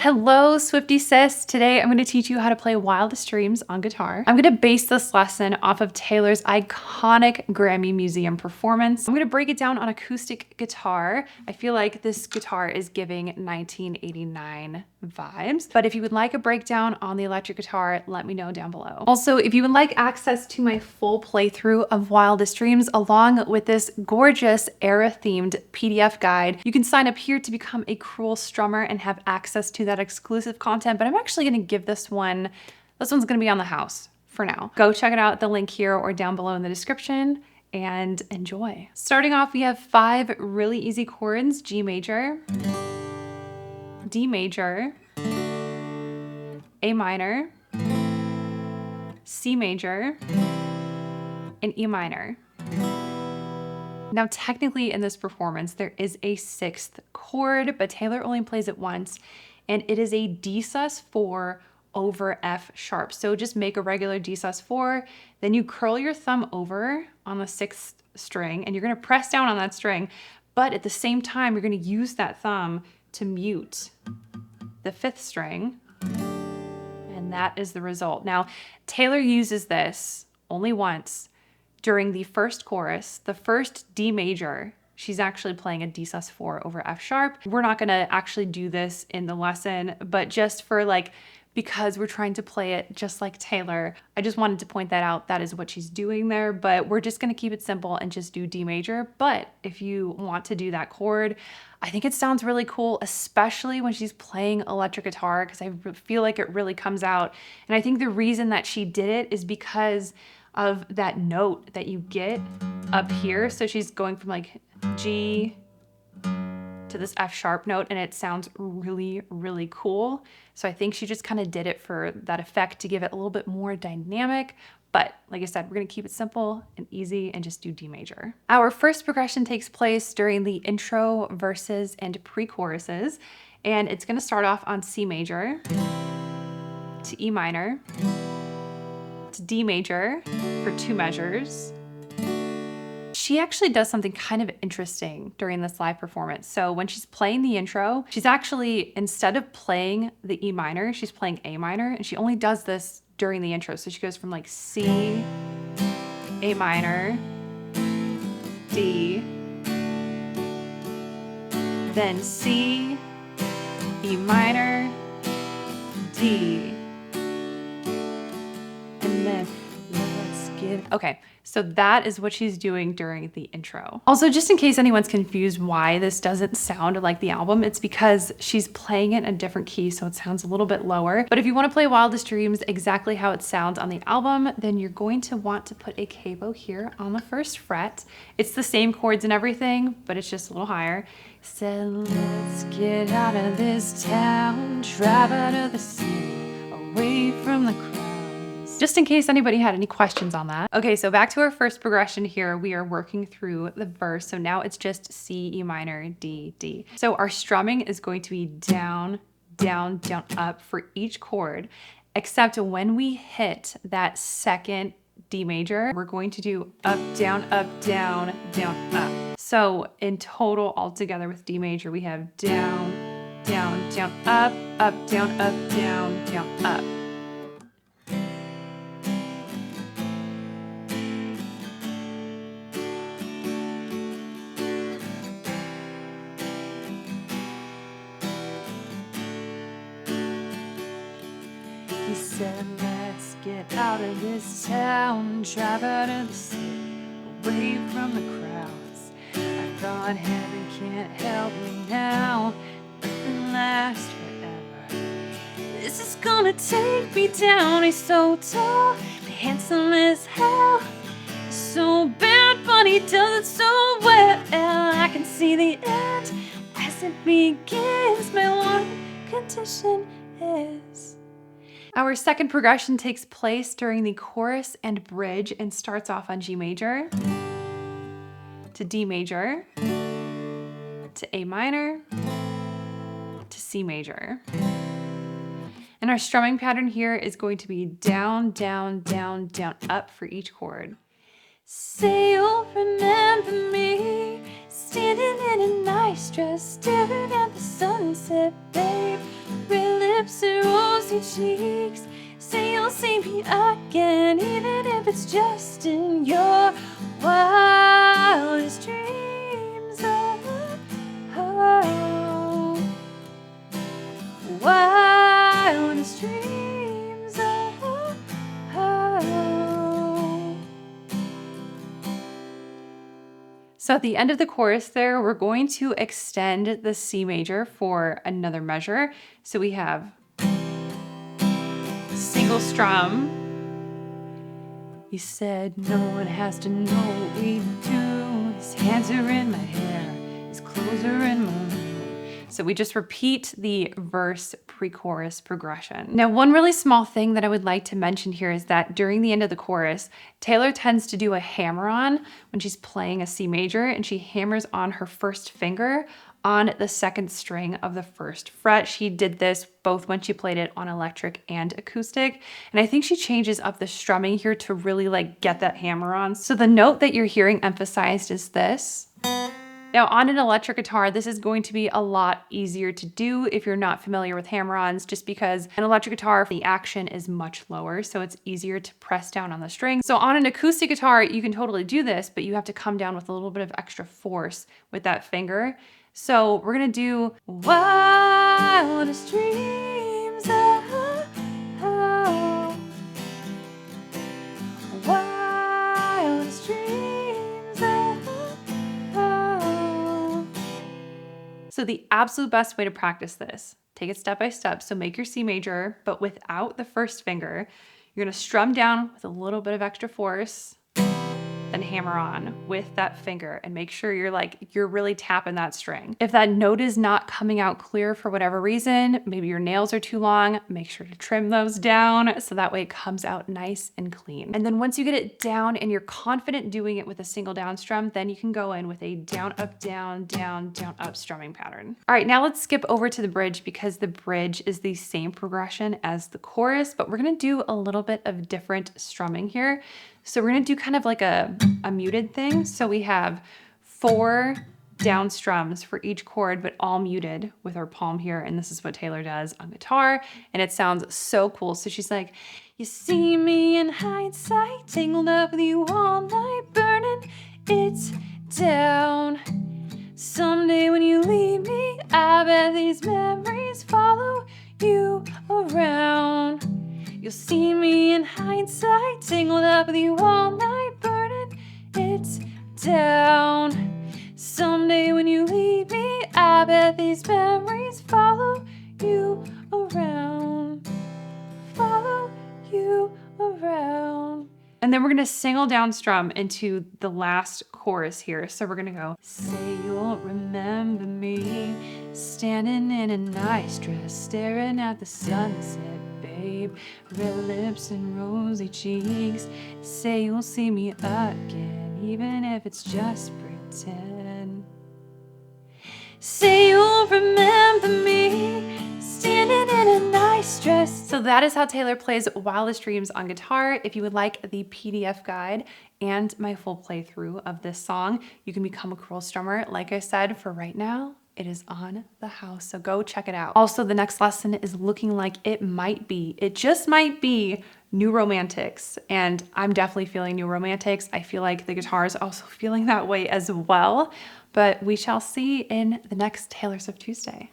Hello, Swifty sis. Today I'm going to teach you how to play Wildest Dreams on guitar. I'm going to base this lesson off of Taylor's iconic Grammy Museum performance. I'm going to break it down on acoustic guitar. I feel like this guitar is giving 1989 vibes, but if you would like a breakdown on the electric guitar, let me know down below. Also, if you would like access to my full playthrough of Wildest Dreams along with this gorgeous era-themed PDF guide, you can sign up here to become a cruel strummer and have access to that exclusive content, but I'm actually gonna give this one's gonna be on the house for now. Go check it out, the link here or down below in the description, and enjoy. Starting off, we have 5 really easy chords: G major, D major, A minor, C major, and E minor. Now, technically in this performance, there is a 6th chord, but Taylor only plays it once, and it is a D sus4 over F sharp. So just make a regular D sus4, then you curl your thumb over on the 6th string, and you're gonna press down on that string, but at the same time, you're gonna use that thumb to mute the 5th string, and that is the result. Now, Taylor uses this only once during the first chorus, the first D major. She's actually playing a D sus4 over F sharp. We're not gonna actually do this in the lesson, but just for because we're trying to play it just like Taylor, I just wanted to point that out. That is what she's doing there, but we're just gonna keep it simple and just do D major. But if you want to do that chord, I think it sounds really cool, especially when she's playing electric guitar, because I feel like it really comes out. And I think the reason that she did it is because of that note that you get up here. So she's going from G to this F sharp note, and it sounds really, really cool. So I think she just kind of did it for that effect to give it a little bit more dynamic. But like I said, we're gonna keep it simple and easy and just do D major. Our first progression takes place during the intro, verses, and pre-choruses. And it's gonna start off on C major to E minor to D major for 2 measures. She actually does something kind of interesting during this live performance. So when she's playing the intro, she's actually, instead of playing the E minor, she's playing A minor, and she only does this during the intro. So she goes from C, A minor, D, then C, E minor, D, and then let's get, okay. So that is what she's doing during the intro. Also, just in case anyone's confused why this doesn't sound like the album, it's because she's playing it in a different key, so it sounds a little bit lower. But if you want to play Wildest Dreams exactly how it sounds on the album, then you're going to want to put a capo here on the 1st fret. It's the same chords and everything, but it's just a little higher. Said, let's get out of this town, drive out of the city, away from the crowd. Just in case anybody had any questions on that. Okay, so back to our first progression here. We are working through the verse. So now it's just C, E minor, D, D. So our strumming is going to be down, down, down, up for each chord, except when we hit that 2nd D major, we're going to do up, down, down, up. So in total, altogether with D major, we have down, down, down, up, down, up. He said, let's get out of this town, drive out of the city, away from the crowds. I thought heaven can't help me now, nothing lasts forever. This is gonna take me down. He's so tall, handsome as hell, so bad, but he does it so well. I can see the end as it begins. My one condition is. Our second progression takes place during the chorus and bridge and starts off on G major to D major to A minor to C major. And our strumming pattern here is going to be down, down, down, down, up for each chord. Say you'll remember me, standing in a nice dress, staring at the sunset, babe. Really lips and rosy cheeks. Say you'll see me again, even if it's just in your wildest dreams. Oh, wildest dreams. So at the end of the chorus there, we're going to extend the C major for another measure. So we have single strum. He said, no one has to know what we do. His hands are in my hair, his clothes are in my room. So we just repeat the verse pre-chorus progression. Now, one really small thing that I would like to mention here is that during the end of the chorus, Taylor tends to do a hammer-on when she's playing a C major, and she hammers on her first finger on the second string of the first fret. She did this both when she played it on electric and acoustic. And I think she changes up the strumming here to really like get that hammer on. So the note that you're hearing emphasized is this. Now on an electric guitar, this is going to be a lot easier to do if you're not familiar with hammer-ons, just because an electric guitar, the action is much lower, so it's easier to press down on the string. So on an acoustic guitar, you can totally do this, but you have to come down with a little bit of extra force with that finger. So we're gonna do wildest dreams. Wildest dreams. So the absolute best way to practice this, take it step by step. So make your C major, but without the first finger. You're gonna strum down with a little bit of extra force, then hammer on with that finger and make sure you're really tapping that string. If that note is not coming out clear for whatever reason, maybe your nails are too long, make sure to trim those down so that way it comes out nice and clean. And then once you get it down and you're confident doing it with a single down strum, then you can go in with a down, up, down, down, down, up strumming pattern. All right, now let's skip over to the bridge because the bridge is the same progression as the chorus, but we're gonna do a little bit of different strumming here. So we're gonna do kind of like a muted thing. So we have 4 down strums for each chord, but all muted with our palm here. And this is what Taylor does on guitar. And it sounds so cool. So she's like, you see me in hindsight, tangled up with you all night, burning it down. Someday when you leave me, I bet these memories follow you around. You'll see me in hindsight, tangled up with you all night, burning it down. Someday when you leave me, I bet these memories follow you around. Follow you around. And then we're gonna single down strum into the last chorus here. So we're gonna go, say you'll remember me, standing in a nice dress, staring at the sunset. Babe, red lips and rosy cheeks. Say you'll see me again, even if it's just pretend. Say you'll remember me, standing in a nice dress. So that is how Taylor plays Wildest Dreams on guitar. If you would like the PDF guide and my full playthrough of this song, you can become a Chords strummer. Like I said, for right now, it is on the house, so go check it out. Also, the next lesson is looking like it just might be New Romantics, and I'm definitely feeling New Romantics. I feel like the guitar is also feeling that way as well, but we shall see in the next Taylor Swift Tuesday.